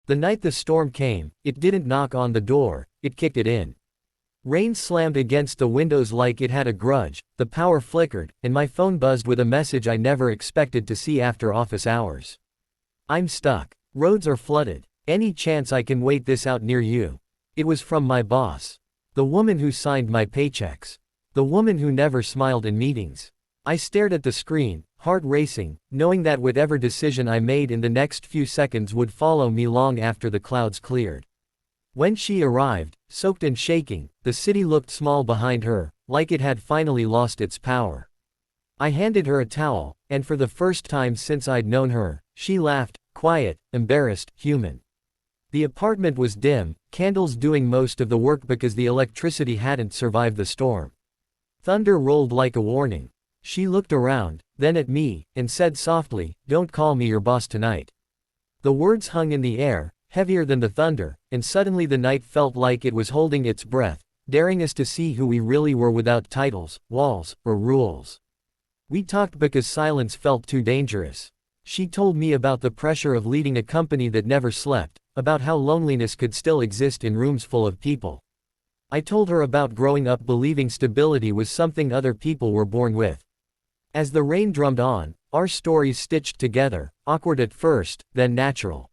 The night the storm came, it didn't knock on the door, it kicked it in. Rain slammed against the windows like it had a grudge, the power flickered, and my phone buzzed with a message I never expected to see after office hours. I'm stuck. Roads are flooded. Any chance I can wait this out near you? It was from my boss. The woman who signed my paychecks. The woman who never smiled in meetings. I stared at the screen, heart racing, knowing that whatever decision I made in the next few seconds would follow me long after the clouds cleared. When she arrived, soaked and shaking, the city looked small behind her, like it had finally lost its power. I handed her a towel, and for the first time since I'd known her, she laughed, quiet, embarrassed, human. The apartment was dim, candles doing most of the work because the electricity hadn't survived the storm. Thunder rolled like a warning. She looked around, then at me, and said softly, "Don't call me your boss tonight." The words hung in the air, heavier than the thunder, and suddenly the night felt like it was holding its breath, daring us to see who we really were without titles, walls, or rules. We talked because silence felt too dangerous. She told me about the pressure of leading a company that never slept, about how loneliness could still exist in rooms full of people. I told her about growing up believing stability was something other people were born with. As the rain drummed on, our stories stitched together, awkward at first, then natural.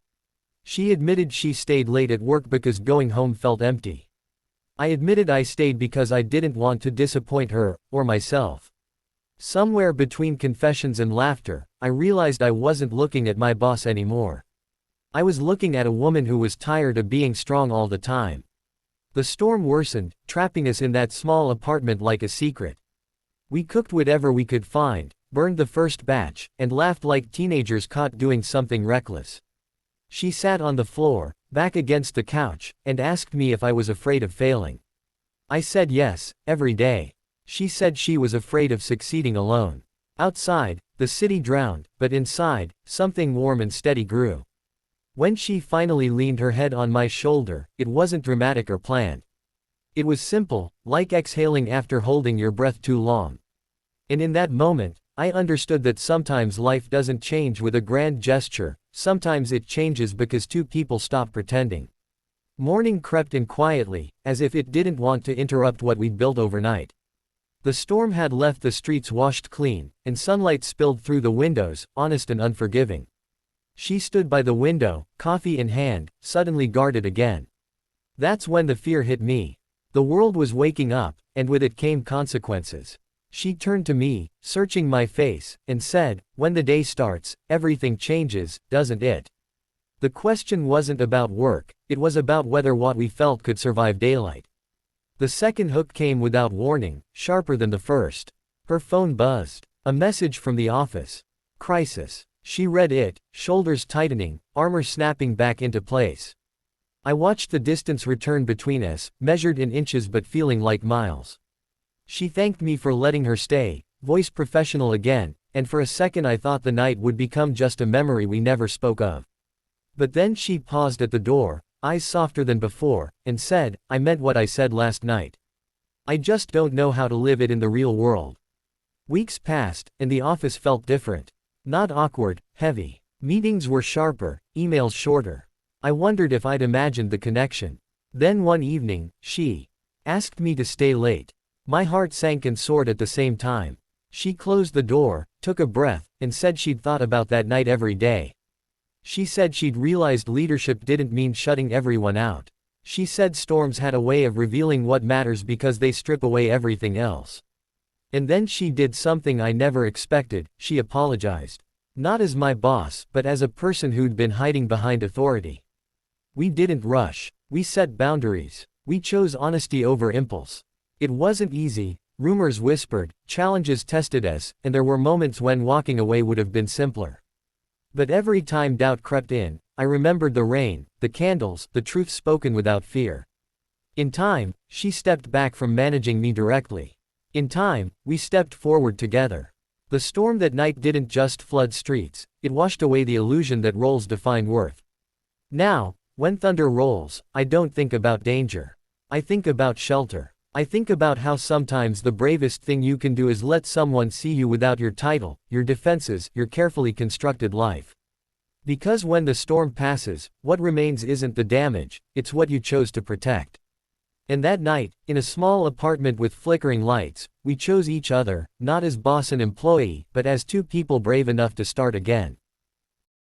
She admitted she stayed late at work because going home felt empty. I admitted I stayed because I didn't want to disappoint her, or myself. Somewhere between confessions and laughter, I realized I wasn't looking at my boss anymore. I was looking at a woman who was tired of being strong all the time. The storm worsened, trapping us in that small apartment like a secret. We cooked whatever we could find, burned the first batch, and laughed like teenagers caught doing something reckless. She sat on the floor, back against the couch, and asked me if I was afraid of failing. I said yes, every day. She said she was afraid of succeeding alone. Outside, the city drowned, but inside, something warm and steady grew. When she finally leaned her head on my shoulder, it wasn't dramatic or planned. It was simple, like exhaling after holding your breath too long. And in that moment, I understood that sometimes life doesn't change with a grand gesture, sometimes it changes because two people stop pretending. Morning crept in quietly, as if it didn't want to interrupt what we'd built overnight. The storm had left the streets washed clean, and sunlight spilled through the windows, honest and unforgiving. She stood by the window, coffee in hand, suddenly guarded again. That's when the fear hit me. The world was waking up, and with it came consequences. She turned to me, searching my face, and said, "When the day starts, everything changes, doesn't it?" The question wasn't about work, it was about whether what we felt could survive daylight. The second hook came without warning, sharper than the first. Her phone buzzed. A message from the office. Crisis. She read it, shoulders tightening, armor snapping back into place. I watched the distance return between us, measured in inches but feeling like miles. She thanked me for letting her stay, voice professional again, and for a second I thought the night would become just a memory we never spoke of. But then she paused at the door, eyes softer than before, and said, "I meant what I said last night. I just don't know how to live it in the real world." Weeks passed, and the office felt different. Not awkward, heavy. Meetings were sharper, emails shorter. I wondered if I'd imagined the connection. Then one evening, she asked me to stay late. My heart sank and soared at the same time. She closed the door, took a breath, and said she'd thought about that night every day. She said she'd realized leadership didn't mean shutting everyone out. She said storms had a way of revealing what matters because they strip away everything else. And then she did something I never expected, she apologized. Not as my boss, but as a person who'd been hiding behind authority. We didn't rush. We set boundaries. We chose honesty over impulse. It wasn't easy, rumors whispered, challenges tested us, and there were moments when walking away would have been simpler. But every time doubt crept in, I remembered the rain, the candles, the truth spoken without fear. In time, she stepped back from managing me directly. In time, we stepped forward together. The storm that night didn't just flood streets, it washed away the illusion that roles define worth. Now, when thunder rolls, I don't think about danger. I think about shelter. I think about how sometimes the bravest thing you can do is let someone see you without your title, your defenses, your carefully constructed life. Because when the storm passes, what remains isn't the damage, it's what you chose to protect. And that night, in a small apartment with flickering lights, we chose each other, not as boss and employee, but as two people brave enough to start again.